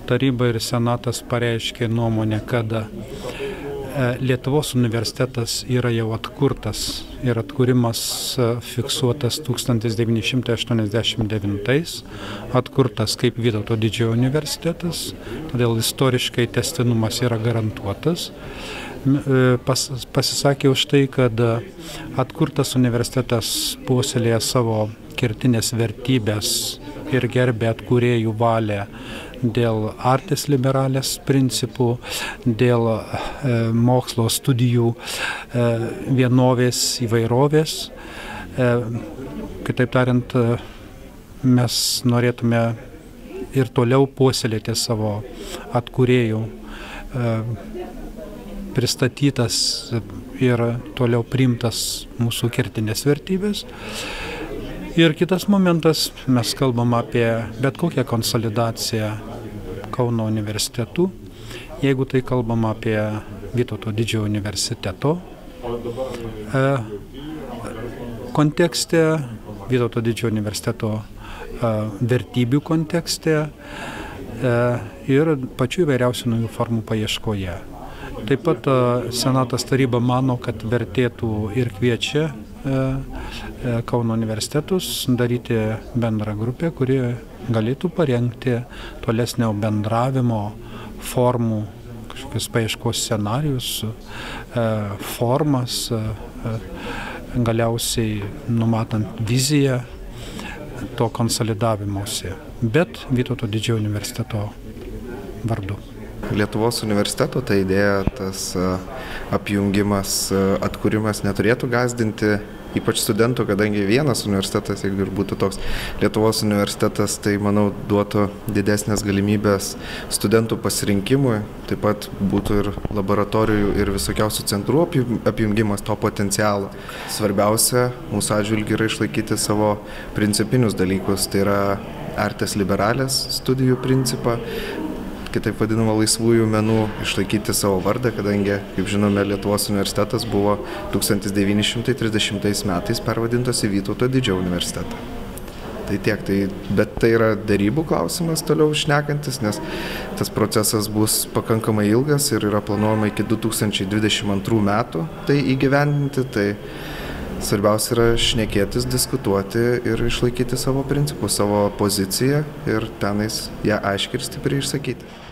taryba ir senatas pareiškė nuomonę, kad Lietuvos universitetas yra jau atkurtas ir atkūrimas fiksuotas 1989, atkurtas kaip Vytauto Didžiojo universitetas, todėl istoriškai tęstinumas yra garantuotas. Pasisakė už tai, kad atkurtas universitetas puoselėja savo kertinės vertybės ir gerbė atkūrėjų valią dėl artes liberales principų, dėl mokslo studijų vienovės, įvairovės. Kitaip tariant, mes norėtume ir toliau puoselėti savo atkūrėjų pristatytas ir toliau priimtas mūsų kertinės vertybės. Ir kitas momentas, mes kalbam apie bet kokią konsolidaciją Kauno universitetų, jeigu tai kalbam apie Vytauto Didžiojo universiteto kontekste, Vytauto Didžiojo universiteto vertybių kontekste ir pačių įvairiausių naujų formų paieškoje. Taip pat Senatas taryba mano, kad vertėtų ir kviečia Kauno universitetus daryti bendrą grupę, kuri galėtų parengti tolesnio bendravimo formų, kažkokius paieškos scenarijus, formas, galiausiai numatant viziją to konsolidavimuose, bet Vytauto Didžiojo universiteto vardu. Lietuvos universiteto ta idėja, tas apjungimas, atkūrimas neturėtų gąsdinti ypač studentų, kadangi vienas universitetas, jeigu ir būtų toks Lietuvos universitetas, tai, manau, duotų didesnės galimybės studentų pasirinkimui, taip pat būtų ir laboratorijų ir visokiausių centrų apjungimas to potencialo. Svarbiausia mūsų atžvilgiu yra išlaikyti savo principinius dalykus, tai yra artes liberales studijų principą, kitaip vadinama laisvųjų menų, išlaikyti savo vardą, kadangi, kaip žinome, Lietuvos universitetas buvo 1930 metais pervadintas į Vytauto Didžiojo universitetą. Tai tiek, bet tai yra derybų klausimas toliau šnekantis, nes tas procesas bus pakankamai ilgas ir yra planuojama iki 2022 metų tai įgyvendinti, tai svarbiausia yra šnekėtis, diskutuoti ir išlaikyti savo principus, savo poziciją ir tenais ją aiškiai ir stipriai išsakyti.